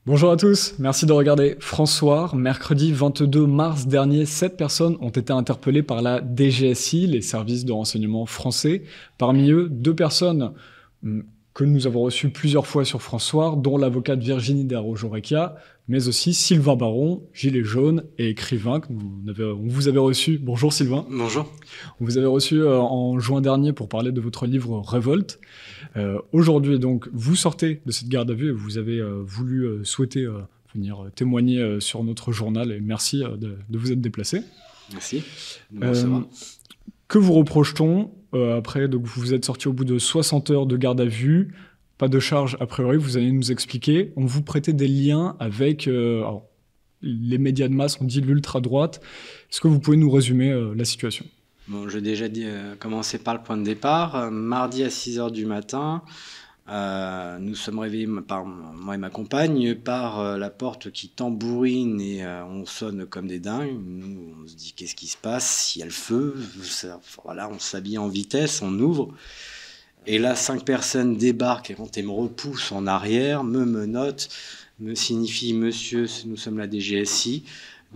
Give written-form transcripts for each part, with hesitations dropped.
Bonjour à tous, merci de regarder François. Mercredi 22 mars dernier, 7 personnes ont été interpellées par la DGSI, les services de renseignement français. Parmi eux, 2 personnes que nous avons reçues plusieurs fois sur François, dont l'avocate Virginie Dero-Jorecchia, mais aussi Sylvain Baron, gilet jaune et écrivain, que on vous avait reçu. Bonjour Sylvain. Bonjour. On vous avait reçu en juin dernier pour parler de votre livre Révolte. Aujourd'hui, donc, vous sortez de cette garde à vue et vous avez souhaité venir témoigner sur notre journal et merci de vous être déplacé. Merci. Bon, que vous reproche-t-on après, donc vous êtes sorti au bout de 60 heures de garde à vue, pas de charge a priori, vous allez nous expliquer. On vous prêtait des liens avec alors, les médias de masse, on dit l'ultra-droite. Est-ce que vous pouvez nous résumer la situation ? Bon, je vais déjà commencer par le point de départ. Mardi à 6 h du matin, nous sommes réveillés, moi et ma compagne, par la porte qui tambourine et on sonne comme des dingues. Nous, on se dit qu'est-ce qui se passe, il y a le feu. Voilà, on s'habille en vitesse, on ouvre. Et là, 5 personnes débarquent et me repoussent en arrière, me menottent, me signifient « Monsieur, nous sommes la DGSI ».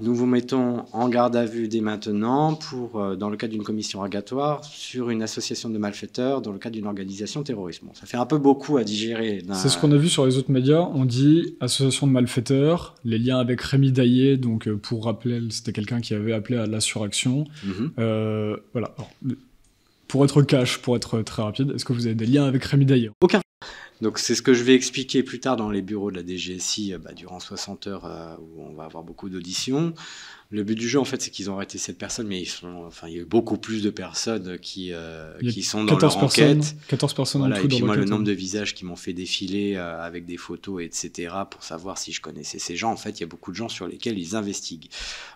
Nous vous mettons en garde à vue dès maintenant dans le cadre d'une commission rogatoire sur une association de malfaiteurs dans le cadre d'une organisation terroriste. Bon, ça fait un peu beaucoup à digérer. C'est ce qu'on a vu sur les autres médias. On dit association de malfaiteurs, les liens avec Rémi Daillé, donc pour rappeler, c'était quelqu'un qui avait appelé à l'insurrection. Voilà. Alors, pour être cash, pour être très rapide, est-ce que vous avez des liens avec Rémi Daillé ? Aucun. Donc c'est ce que je vais expliquer plus tard dans les bureaux de la DGSI durant 60 heures où on va avoir beaucoup d'auditions. Le but du jeu, en fait, c'est qu'ils ont arrêté cette personne, mais il y a eu beaucoup plus de personnes qui sont dans leur enquête. 14 personnes voilà, en tout et puis dans moi, le l'enquête. nombre de visages qui m'ont fait défiler avec des photos, etc., pour savoir si je connaissais ces gens. En fait, il y a beaucoup de gens sur lesquels ils investiguent.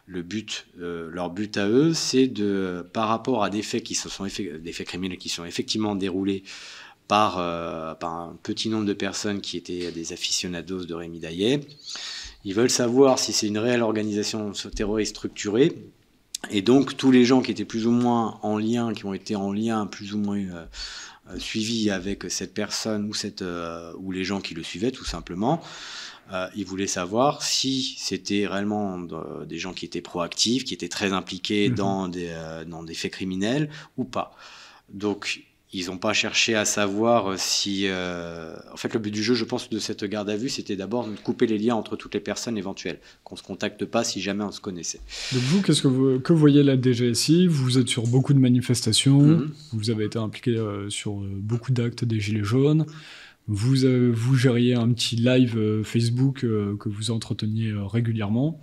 Leur but à eux, c'est par rapport à des faits des faits criminels qui sont effectivement déroulés par un petit nombre de personnes qui étaient des aficionados de Rémi Daillé. Ils veulent savoir si c'est une réelle organisation terroriste structurée. Et donc, tous les gens qui étaient plus ou moins en lien, qui ont été en lien plus ou moins suivis avec cette personne ou les gens qui le suivaient, tout simplement, ils voulaient savoir si c'était réellement des gens qui étaient proactifs, qui étaient très impliqués dans des faits criminels ou pas. Donc, ils n'ont pas cherché à savoir si... En fait, le but du jeu, je pense, de cette garde à vue, c'était d'abord de couper les liens entre toutes les personnes éventuelles, qu'on ne se contacte pas si jamais on se connaissait. Donc vous, que voyez la DGSI ? Vous êtes sur beaucoup de manifestations, vous avez été impliqué sur beaucoup d'actes des Gilets jaunes, vous gériez un petit live Facebook que vous entreteniez régulièrement,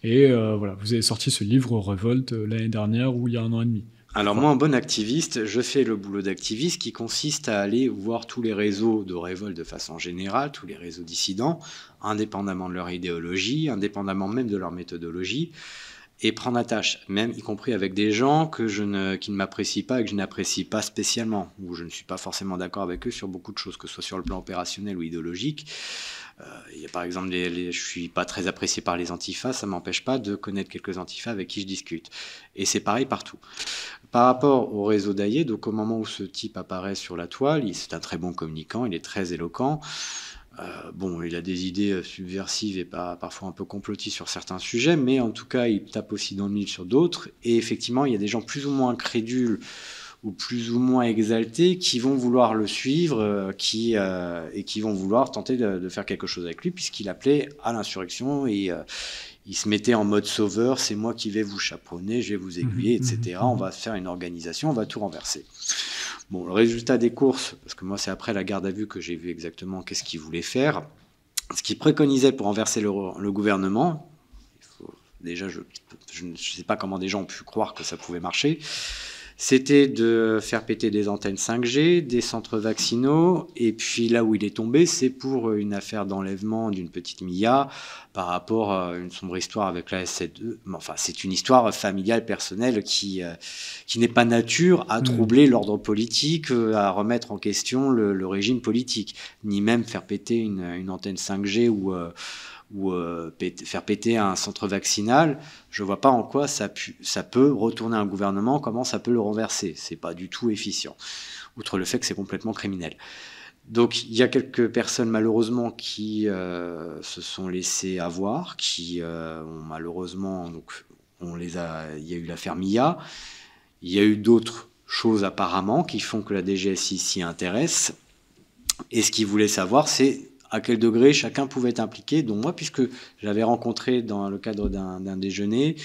et voilà, vous avez sorti ce livre Révolte l'année dernière ou il y a 1 an et demi. Alors moi, en bon activiste, je fais le boulot d'activiste qui consiste à aller voir tous les réseaux de révolte de façon générale, tous les réseaux dissidents, indépendamment de leur idéologie, indépendamment même de leur méthodologie, et prendre attache, même y compris avec des gens qui ne m'apprécient pas et que je n'apprécie pas spécialement, ou je ne suis pas forcément d'accord avec eux sur beaucoup de choses, que ce soit sur le plan opérationnel ou idéologique. Il y a par exemple, je suis pas très apprécié par les antifas, ça m'empêche pas de connaître quelques antifas avec qui je discute. Et c'est pareil partout. Par rapport au réseau Daillé, donc au moment où ce type apparaît sur la toile, c'est un très bon communicant, il est très éloquent. Il a des idées subversives et parfois un peu complotistes sur certains sujets, mais en tout cas, il tape aussi dans le mille sur d'autres. Et effectivement, il y a des gens plus ou moins crédules ou plus ou moins exaltés qui vont vouloir le suivre et qui vont vouloir tenter de faire quelque chose avec lui, puisqu'il appelait à l'insurrection et il se mettait en mode sauveur, c'est moi qui vais vous chaperonner, je vais vous aiguiller, etc. On va faire une organisation, on va tout renverser. Bon, le résultat des courses, parce que moi c'est après la garde à vue que j'ai vu exactement qu'est-ce qu'il voulait faire. Ce qu'il préconisait pour renverser le gouvernement, déjà je ne sais pas comment des gens ont pu croire que ça pouvait marcher, c'était de faire péter des antennes 5G, des centres vaccinaux, et puis là où il est tombé, c'est pour une affaire d'enlèvement d'une petite Mia par rapport à une sombre histoire avec la SZ2. Enfin, c'est une histoire familiale, personnelle, qui n'est pas nature à troubler l'ordre politique, à remettre en question le régime politique, ni même faire péter une antenne 5G ou faire péter un centre vaccinal. Je ne vois pas en quoi ça peut retourner un gouvernement, comment ça peut le renverser. C'est pas du tout efficient, outre le fait que c'est complètement criminel. Donc, il y a quelques personnes, malheureusement, qui se sont laissées avoir, qui ont malheureusement... Donc, il y a eu l'affaire Mia. Il y a eu d'autres choses, apparemment, qui font que la DGSI s'y intéresse. Et ce qu'ils voulaient savoir, c'est à quel degré chacun pouvait être impliqué, dont moi, puisque j'avais rencontré dans le cadre d'un déjeuner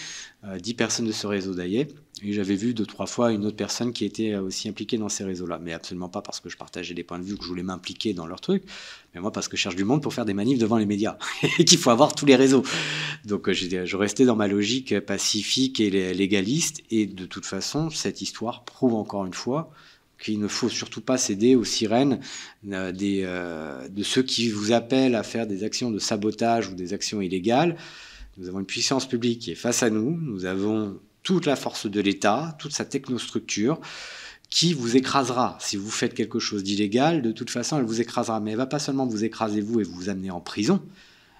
10 personnes de ce réseau d'Aillé, et j'avais vu 2-3 fois une autre personne qui était aussi impliquée dans ces réseaux-là, mais absolument pas parce que je partageais des points de vue, que je voulais m'impliquer dans leur truc, mais moi parce que je cherche du monde pour faire des manifs devant les médias, et qu'il faut avoir tous les réseaux. Donc je restais dans ma logique pacifique et légaliste, et de toute façon, cette histoire prouve encore une fois qu'il ne faut surtout pas céder aux sirènes de ceux qui vous appellent à faire des actions de sabotage ou des actions illégales. Nous avons une puissance publique qui est face à nous, nous avons toute la force de l'État, toute sa technostructure, qui vous écrasera. Si vous faites quelque chose d'illégal, de toute façon, elle vous écrasera. Mais elle ne va pas seulement vous écraser, vous, et vous amener en prison,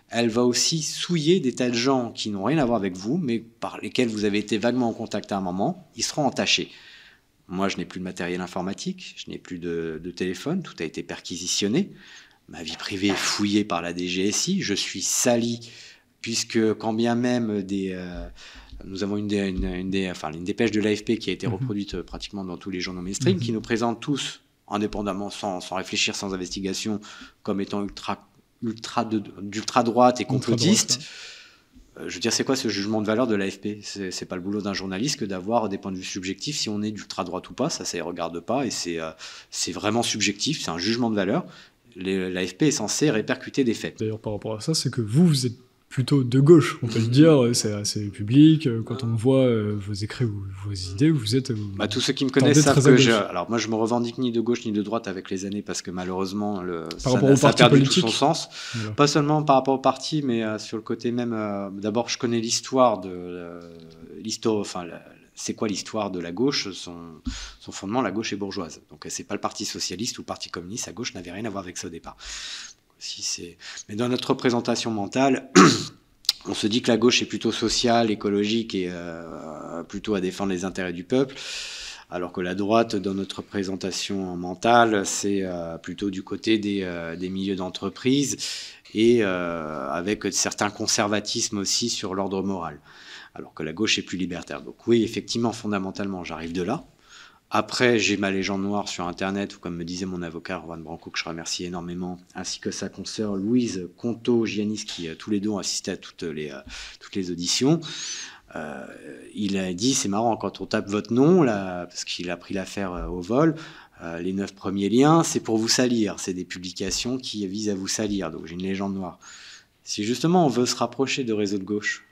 elle va aussi souiller des tas de gens qui n'ont rien à voir avec vous, mais par lesquels vous avez été vaguement en contact à un moment, ils seront entachés. Moi, je n'ai plus de matériel informatique, je n'ai plus de téléphone, tout a été perquisitionné. Ma vie privée est fouillée par la DGSI, je suis sali, puisque quand bien même nous avons une dépêche de l'AFP qui a été reproduite pratiquement dans tous les journaux mainstream, qui nous présente tous, indépendamment, sans réfléchir, sans investigation, comme étant d'ultra-droite et complotiste. Je veux dire, c'est quoi ce jugement de valeur de l'AFP? C'est pas le boulot d'un journaliste que d'avoir des points de vue subjectifs, si on est d'ultra-droite ou pas, ça ne regarde pas, et c'est vraiment subjectif, c'est un jugement de valeur. L'AFP est censé répercuter des faits. D'ailleurs, par rapport à ça, c'est que vous êtes plutôt de gauche, on peut le dire, c'est assez public, quand on voit vos écrits ou vos idées, vous êtes... tous ceux qui me connaissent savent que alors moi je me revendique ni de gauche ni de droite avec les années, parce que malheureusement ça a perdu tout son sens. Voilà. Pas seulement par rapport au parti, mais sur le côté même... D'abord, je connais l'histoire c'est quoi l'histoire de la gauche? Son fondement, la gauche est bourgeoise. Donc c'est pas le Parti socialiste ou le Parti communiste, la gauche n'avait rien à voir avec ça au départ. Mais dans notre représentation mentale, on se dit que la gauche est plutôt sociale, écologique et plutôt à défendre les intérêts du peuple, alors que la droite, dans notre représentation mentale, c'est plutôt du côté des milieux d'entreprise et avec certains conservatismes aussi sur l'ordre moral, alors que la gauche est plus libertaire. Donc oui, effectivement, fondamentalement, j'arrive de là. Après, j'ai ma légende noire sur Internet, ou comme me disait mon avocat, Juan Branco, que je remercie énormément, ainsi que sa consoeur Louise Conto-Giannis, qui tous les deux ont assisté à toutes les auditions. Il a dit, c'est marrant, quand on tape votre nom, là, parce qu'il a pris l'affaire au vol, les 9 premiers liens, c'est pour vous salir. C'est des publications qui visent à vous salir. Donc j'ai une légende noire. Si justement on veut se rapprocher de réseaux de gauche,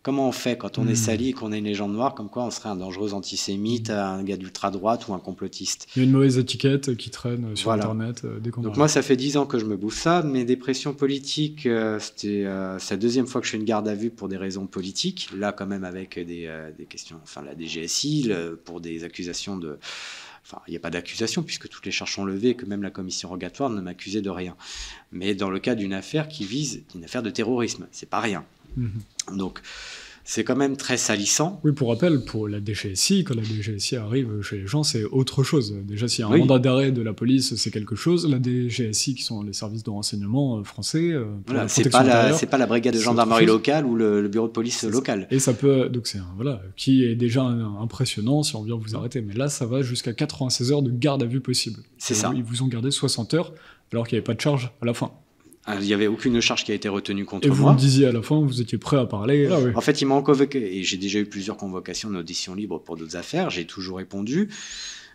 comment on fait quand on est sali et qu'on a une légende noire, comme quoi on serait un dangereux antisémite, un gars d'ultra-droite ou un complotiste? Il y a une mauvaise étiquette qui traîne sur Internet. Donc moi, ça fait 10 ans que je me bouffe ça. Mes dépressions politiques, c'est la deuxième fois que je fais une garde à vue pour des raisons politiques. Là, quand même, avec des questions, la DGSI, pour des accusations de... il n'y a pas d'accusation puisque toutes les charges sont levées et que même la commission rogatoire ne m'accusait de rien. Mais dans le cas d'une affaire qui vise une affaire de terrorisme, c'est pas rien. Donc, c'est quand même très salissant. Oui, pour rappel, pour la DGSI, quand la DGSI arrive chez les gens, c'est autre chose. Déjà, s'il y a un mandat d'arrêt de la police, c'est quelque chose. La DGSI, qui sont les services de renseignement français, voilà, c'est pas la brigade de gendarmerie locale ou le bureau de police local. Et ça peut, donc c'est qui est déjà impressionnant si on vient vous arrêter. Mais là, ça va jusqu'à 96 heures de garde à vue possible. C'est ça. Ils vous ont gardé 60 heures alors qu'il n'y avait pas de charge à la fin. Il n'y avait aucune charge qui a été retenue contre moi. Et vous me disiez à la fin, vous étiez prêt à parler. Ah, oui. En fait, ils m'ont convoqué, et j'ai déjà eu plusieurs convocations d'audition libre pour d'autres affaires, j'ai toujours répondu.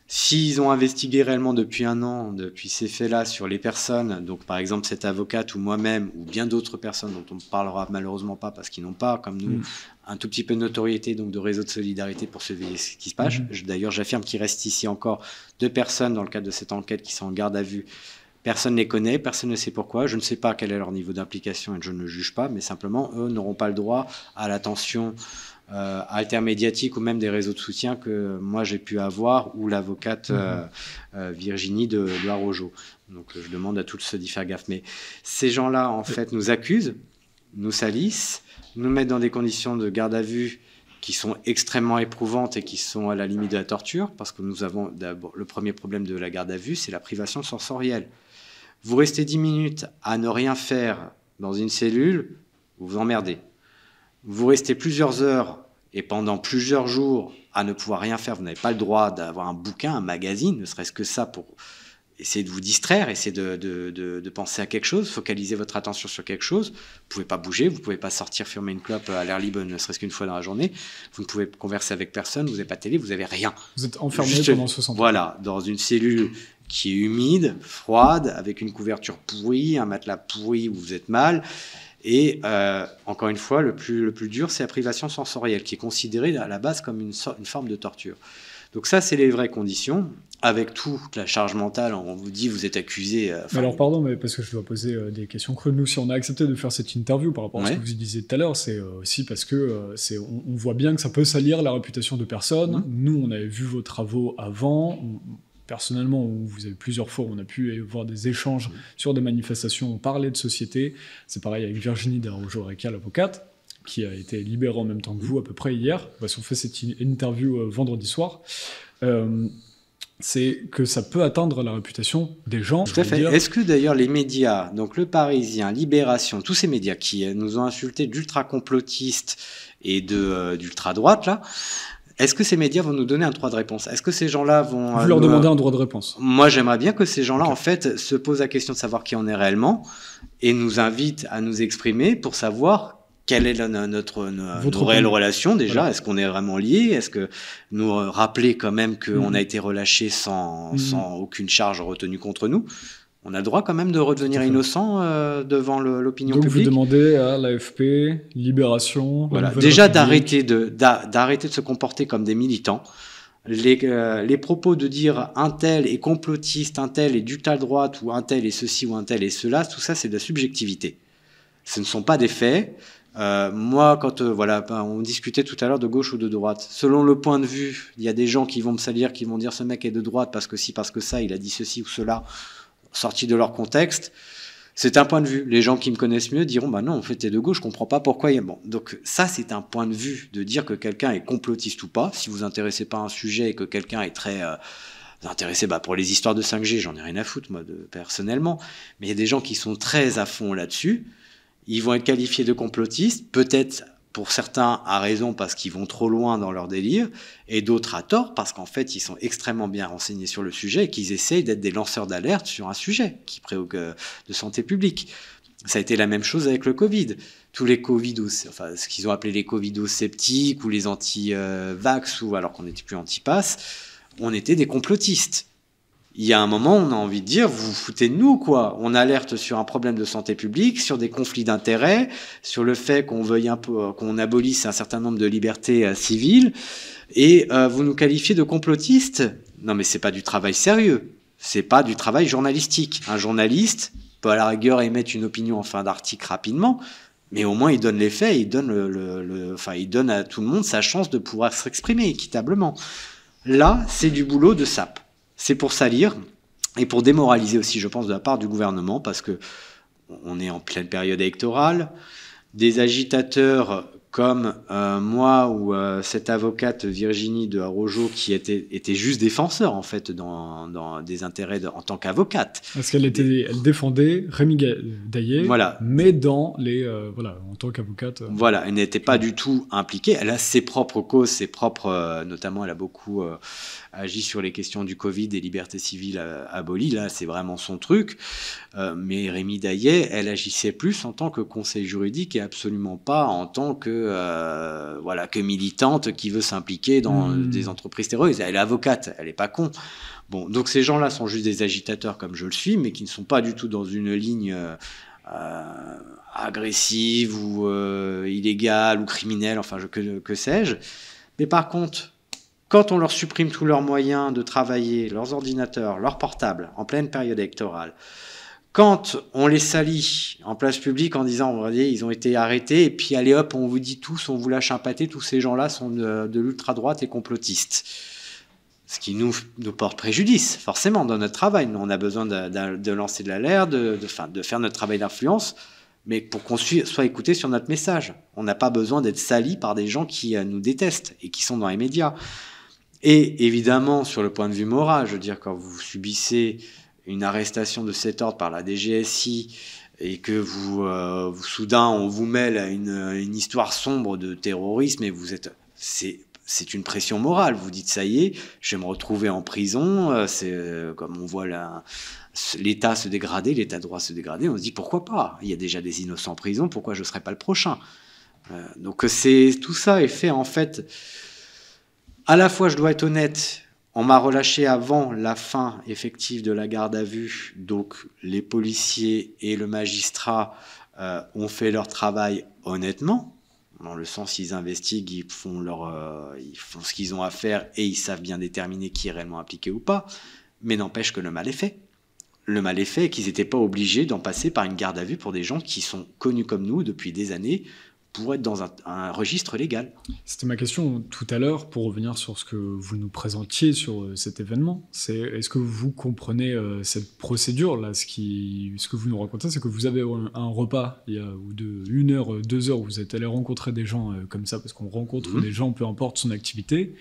S'ils ont investigué réellement depuis 1 an, depuis ces faits-là, sur les personnes, donc par exemple cette avocate ou moi-même, ou bien d'autres personnes dont on ne parlera malheureusement pas parce qu'ils n'ont pas, comme nous, un tout petit peu de notoriété, donc de réseau de solidarité pour surveiller ce qui se passe. D'ailleurs, j'affirme qu'il reste ici encore 2 personnes dans le cadre de cette enquête qui sont en garde à vue. Personne ne les connaît, personne ne sait pourquoi. Je ne sais pas quel est leur niveau d'implication et je ne juge pas, mais simplement, eux n'auront pas le droit à l'attention altermédiatique ou même des réseaux de soutien que moi j'ai pu avoir, ou l'avocate Virginie de Arrojo. Donc je demande à tous d'y faire gaffe. Mais ces gens-là, en fait, nous accusent, nous salissent, nous mettent dans des conditions de garde à vue qui sont extrêmement éprouvantes et qui sont à la limite de la torture, parce que nous avons d'abord le premier problème de la garde à vue, c'est la privation sensorielle. Vous restez 10 minutes à ne rien faire dans une cellule, vous vous emmerdez. Vous restez plusieurs heures et pendant plusieurs jours à ne pouvoir rien faire, vous n'avez pas le droit d'avoir un bouquin, un magazine, ne serait-ce que ça pour essayer de vous distraire, essayer de penser à quelque chose, focaliser votre attention sur quelque chose. Vous ne pouvez pas bouger, vous ne pouvez pas sortir fumer une clope à l'air libre, ne serait-ce qu'une fois dans la journée. Vous ne pouvez converser avec personne, vous n'avez pas de télé, vous n'avez rien. Vous êtes enfermé pendant 60 ans. Voilà, dans une cellule qui est humide, froide, avec une couverture pourrie, un matelas pourri où vous êtes mal. Et encore une fois, le plus dur, c'est la privation sensorielle, qui est considérée à la base comme une forme de torture. Donc ça, c'est les vraies conditions. Avec toute la charge mentale, on vous dit, vous êtes accusé... alors, pardon, mais parce que je dois poser des questions creuses. Nous, si on a accepté de faire cette interview par rapport à ce que vous disiez tout à l'heure, c'est aussi parce que on voit bien que ça peut salir la réputation de personnes. Nous, on avait vu vos travaux avant. Personnellement, vous avez plusieurs fois, on a pu avoir des échanges sur des manifestations, on parlait de société. C'est pareil avec Virginie Desarrougeaux-Reca, l'avocate, qui a été libérée en même temps que vous, à peu près hier. On fait cette interview vendredi soir. C'est que ça peut atteindre la réputation des gens. Tout à fait. Est-ce que d'ailleurs les médias, donc Le Parisien, Libération, tous ces médias qui nous ont insultés d'ultra-complotistes et d'ultra-droite, là, est-ce que ces médias vont nous donner un droit de réponse? Est-ce que ces gens-là vont... Vous leur demandez un droit de réponse? Moi, j'aimerais bien que ces gens-là, en fait, se posent la question de savoir qui on est réellement et nous invitent à nous exprimer pour savoir quelle est notre réelle relation, déjà. Voilà. Est-ce qu'on est vraiment liés? Est-ce que nous rappeler quand même qu'on a été relâchés sans aucune charge retenue contre nous? On a le droit quand même de redevenir innocent devant l'opinion publique. Donc vous demandez à l'AFP, Libération... Voilà. Déjà d'arrêter de se comporter comme des militants. Les propos de dire un tel est complotiste, un tel est d'ultra-droite, ou un tel est ceci, ou un tel est cela, tout ça c'est de la subjectivité. Ce ne sont pas des faits. Moi, quand on discutait tout à l'heure de gauche ou de droite, selon le point de vue, il y a des gens qui vont me salir, qui vont dire ce mec est de droite parce que si, parce que ça, il a dit ceci ou cela, sorti de leur contexte. C'est un point de vue. Les gens qui me connaissent mieux diront bah non, en fait, t'es de gauche, je comprends pas pourquoi. Bon, donc ça, c'est un point de vue de dire que quelqu'un est complotiste ou pas. Si vous intéressez pas à un sujet et que quelqu'un est très intéressé, pour les histoires de 5G, j'en ai rien à foutre moi personnellement. Mais il y a des gens qui sont très à fond là-dessus. Ils vont être qualifiés de complotistes, peut-être pour certains à raison parce qu'ils vont trop loin dans leur délire, et d'autres à tort parce qu'en fait ils sont extrêmêt bien renseignés sur le sujet et qu'ils essayent d'être des lanceurs d'alerte sur un sujet qui préoccupe de santé publique. Ça a été la même chose avec le Covid. Tous les ce qu'ils ont appelé les Covido-sceptiques ou les anti-vax, ou alors qu'on n'était plus anti-pass, on était des complotistes. Il y a un moment, on a envie de dire, vous vous foutez de nous, quoi. On alerte sur un problème de santé publique, sur des conflits d'intérêts, sur le fait qu'on veuille qu'on abolisse un certain nombre de libertés civiles, et vous nous qualifiez de complotistes. Non, mais c'est pas du travail sérieux. C'est pas du travail journalistique. Un journaliste peut à la rigueur émettre une opinion en fin d'article rapidement, mais au moins il donne les faits, il donne il donne à tout le monde sa chance de pouvoir s'exprimer équitablement. Là, c'est du boulot de sape. C'est pour salir et pour démoraliser aussi, je pense, de la part du gouvernement, parce que on est en pleine période électorale. Des agitateurs comme moi ou cette avocate Virginie Desarrougeaux qui était juste défenseur en fait dans des intérêts en tant qu'avocate. Parce qu'elle elle défendait Rémi Daillé, voilà. Mais dans les en tant qu'avocate. Voilà, elle n'était pas du tout impliquée. Elle a ses propres causes, notamment elle a beaucoup agi sur les questions du Covid et libertés civiles abolies. Là, c'est vraiment son truc. Mais Rémi Daillé, elle agissait plus en tant que conseil juridique et absolument pas en tant que militante qui veut s'impliquer dans des entreprises terroristes. Elle est avocate, elle est pas con. Bon, donc ces gens-là sont juste des agitateurs comme je le suis, mais qui ne sont pas du tout dans une ligne agressive ou illégale ou criminelle, enfin que sais-je. Mais par contre, quand on leur supprime tous leurs moyens de travailler, leurs ordinateurs, leurs portables, en pleine période électorale, quand on les salit en place publique en disant, regardez, ils ont été arrêtés, et puis allez hop, on vous dit tous, on vous lâche un pâté, tous ces gens-là sont de l'ultra-droite et complotistes. Ce qui nous porte préjudice, forcément, dans notre travail. Nous, on a besoin de lancer de l'alerte, de faire notre travail d'influence, mais pour qu'on soit écouté sur notre message. On n'a pas besoin d'être sali par des gens qui nous détestent et qui sont dans les médias. Et évidemment, sur le point de vue moral, je veux dire, quand vous subissez une arrestation de cet ordre par la DGSI et que soudain on vous mêle à une histoire sombre de terrorisme et c'est une pression morale. Vous dites ça y est, je vais me retrouver en prison. Comme on voit l'État se dégrader, l'État de droit se dégrader. On se dit pourquoi pas. Il y a déjà des innocents en prison, pourquoi je ne serais pas le prochain. Donc tout ça est fait en fait. À la fois, je dois être honnête. On m'a relâché avant la fin effective de la garde à vue, donc les policiers et le magistrat ont fait leur travail honnêtement, dans le sens ils investiguent, ils font ce qu'ils ont à faire et ils savent bien déterminer qui est réellement impliqué ou pas, mais n'empêche que le mal est fait. Le mal est fait et qu'ils n'étaient pas obligés d'en passer par une garde à vue pour des gens qui sont connus comme nous depuis des années, pour être dans un registre légal. C'était ma question tout à l'heure, pour revenir sur ce que vous nous présentiez sur cet événement. Est-ce que vous comprenez cette procédure-là? Ce que vous nous racontez, c'est que vous avez un repas, il y a 1 heure, 2 heures, vous êtes allé rencontrer des gens comme ça, parce qu'on rencontre des gens, peu importe son activité.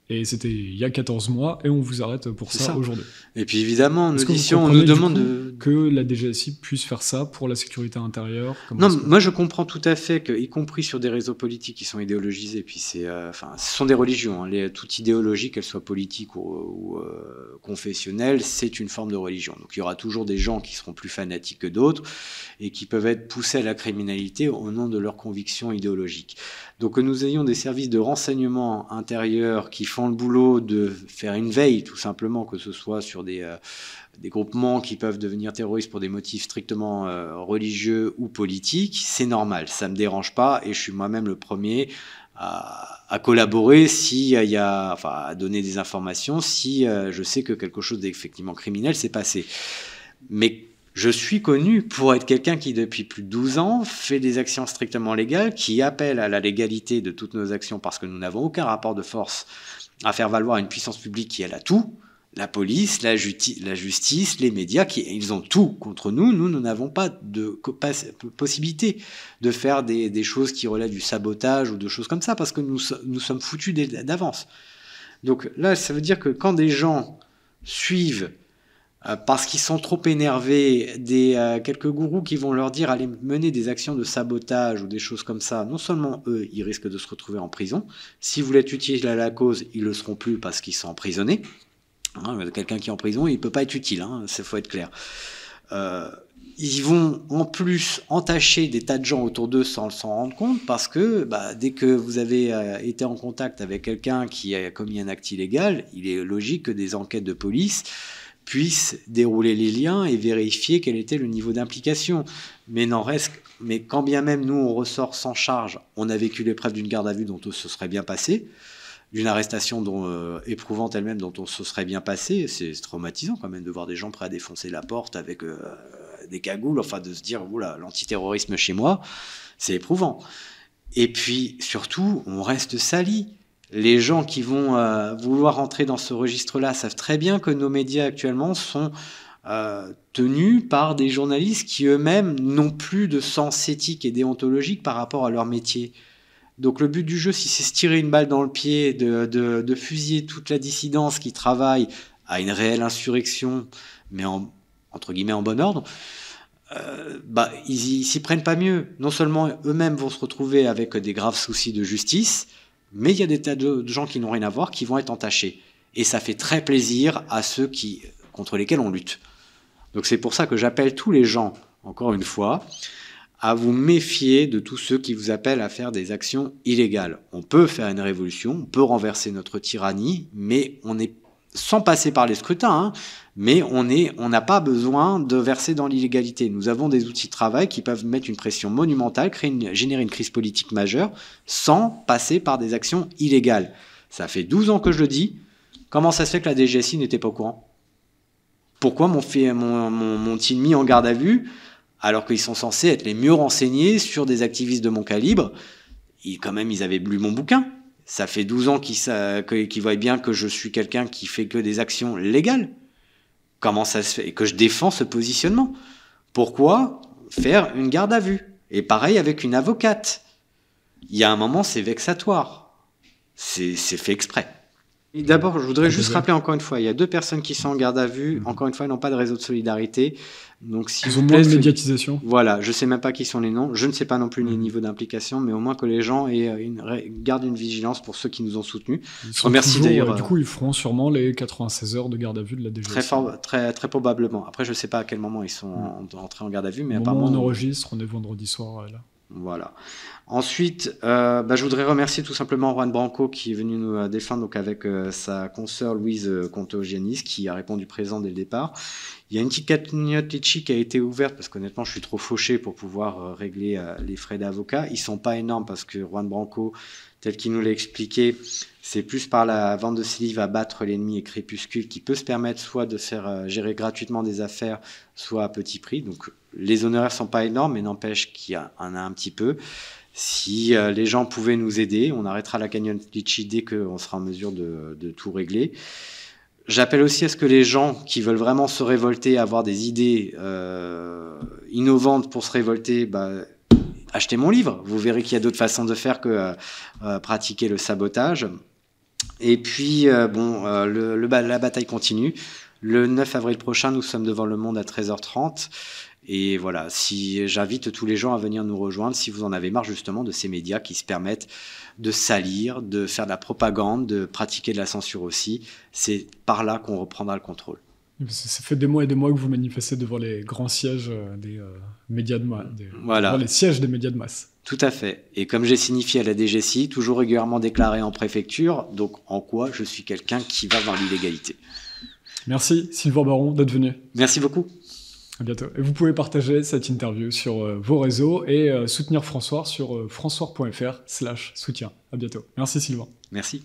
Et c'était il y a 14 mois, et on vous arrête pour ça aujourd'hui. Et puis évidemment, en audition, on nous demande que la DGSI puisse faire ça pour la sécurité intérieure. Non, moi je comprends tout à fait que, y compris sur des réseaux politiques qui sont idéologisés, puis ce sont des religions. Toute idéologie, qu'elle soit politique ou confessionnelle, c'est une forme de religion. Donc il y aura toujours des gens qui seront plus fanatiques que d'autres et qui peuvent être poussés à la criminalité au nom de leurs convictions idéologiques. Donc que nous ayons des services de renseignement intérieur qui font le boulot de faire une veille, tout simplement, que ce soit sur des groupements qui peuvent devenir terroristes pour des motifs strictement religieux ou politiques, c'est normal, ça ne me dérange pas et je suis moi-même le premier à collaborer à donner des informations si je sais que quelque chose d'effectivement criminel s'est passé. Mais je suis connu pour être quelqu'un qui, depuis plus de 12 ans, fait des actions strictement légales, qui appelle à la légalité de toutes nos actions parce que nous n'avons aucun rapport de force à faire valoir une puissance publique qui elle a tout. La police, la justice, les médias, ils ont tout contre nous. Nous n'avons pas de possibilité de faire des choses qui relèvent du sabotage ou de choses comme ça parce que nous sommes foutus d'avance. Donc là, ça veut dire que quand des gens suivent parce qu'ils sont trop énervés, quelques gourous qui vont leur dire allez mener des actions de sabotage ou des choses comme ça, non seulement eux, ils risquent de se retrouver en prison, si vous voulez être utile à la cause, ils ne le seront plus parce qu'ils sont emprisonnés. Quelqu'un qui est en prison, il ne peut pas être utile, il faut être clair. Ils vont en plus entacher des tas de gens autour d'eux sans s'en rendre compte parce que dès que vous avez été en contact avec quelqu'un qui a commis un acte illégal, il est logique que des enquêtes de police puissent dérouler les liens et vérifier quel était le niveau d'implication. Mais quand bien même nous on ressort sans charge, on a vécu l'épreuve d'une garde à vue dont on se serait bien passé, d'une arrestation éprouvante elle-même dont on se serait bien passé, c'est traumatisant quand même de voir des gens prêts à défoncer la porte avec des cagoules, de se dire oula, l'antiterrorisme chez moi, c'est éprouvant. Et puis surtout, on reste sali. Les gens qui vont vouloir entrer dans ce registre-là savent très bien que nos médias actuellement sont tenus par des journalistes qui eux-mêmes n'ont plus de sens éthique et déontologique par rapport à leur métier. Donc le but du jeu, si c'est se tirer une balle dans le pied, de fusiller toute la dissidence qui travaille à une réelle insurrection, mais entre guillemets en bon ordre, ils s'y prennent pas mieux. Non seulement eux-mêmes vont se retrouver avec des graves soucis de justice, mais il y a des tas de gens qui n'ont rien à voir, qui vont être entachés. Et ça fait très plaisir à ceux contre lesquels on lutte. Donc c'est pour ça que j'appelle tous les gens, encore une fois, à vous méfier de tous ceux qui vous appellent à faire des actions illégales. On peut faire une révolution, on peut renverser notre tyrannie, mais on est sans passer par les scrutins, mais on n'a pas besoin de verser dans l'illégalité. Nous avons des outils de travail qui peuvent mettre une pression monumentale, générer une crise politique majeure, sans passer par des actions illégales. Ça fait 12 ans que je le dis. Comment ça se fait que la DGSI n'était pas au courant? Pourquoi m'ont-ils mis en garde à vue alors qu'ils sont censés être les mieux renseignés sur des activistes de mon calibre? Quand même, ils avaient lu mon bouquin. Ça fait 12 ans qu'ils voient bien que je suis quelqu'un qui fait que des actions légales. Comment ça se fait? Et que je défends ce positionnement. Pourquoi faire une garde à vue? Et pareil avec une avocate. Il y a un moment, c'est vexatoire. C'est fait exprès. Et d'abord, je voudrais juste rappeler encore une fois, il y a 2 personnes qui sont en garde à vue. Encore une fois, ils n'ont pas de réseau de solidarité. Donc, ils ont moins de médiatisation. Voilà, je ne sais même pas qui sont les noms. Je ne sais pas non plus les niveaux d'implication, mais au moins que les gens gardent une vigilance pour ceux qui nous ont soutenus. Je remercie d'ailleurs. Du coup, ils feront sûrement les 96 heures de garde à vue de la DGSI. Très probablement. Après, je ne sais pas à quel moment ils sont entrés en garde à vue, mais apparemment. On enregistre, on est vendredi soir là. Voilà. Ensuite, je voudrais remercier tout simplement Juan Branco qui est venu nous défendre donc avec sa consoeur Louise Conto-Gianis qui a répondu présent dès le départ. Il y a une petite cagnotte Litchi qui a été ouverte parce qu'honnêtement je suis trop fauché pour pouvoir régler les frais d'avocat. Ils sont pas énormes parce que Juan Branco, tel qu'il nous l'a expliqué, c'est plus par la vente de ses livres Abattre l'ennemi et Crépuscule qui peut se permettre soit de faire gérer gratuitement des affaires, soit à petit prix. Donc les honoraires sont pas énormes, mais n'empêche qu'il y en a un petit peu. Si les gens pouvaient nous aider, on arrêtera la cagnotte Litchi dès qu'on sera en mesure de tout régler. J'appelle aussi à ce que les gens qui veulent vraiment se révolter, avoir des idées innovantes pour se révolter, achetez mon livre. Vous verrez qu'il y a d'autres façons de faire que pratiquer le sabotage. Et puis, la bataille continue. Le 9 avril prochain, nous sommes devant Le Monde à 13h30. Et voilà, j'invite tous les gens à venir nous rejoindre si vous en avez marre justement de ces médias qui se permettent de salir, de faire de la propagande, de pratiquer de la censure aussi. C'est par là qu'on reprendra le contrôle. Ça fait des mois et des mois que vous manifestez devant les grands sièges des médias de masse, devant les sièges des médias de masse. Tout à fait. Et comme j'ai signifié à la DGSI, toujours régulièrement déclaré en préfecture, donc en quoi je suis quelqu'un qui va dans l'illégalité. Merci Sylvain Baron d'être venu. Merci beaucoup. À bientôt. Et vous pouvez partager cette interview sur vos réseaux et soutenir François sur françois.fr/soutien. À bientôt. Merci Sylvain. Merci.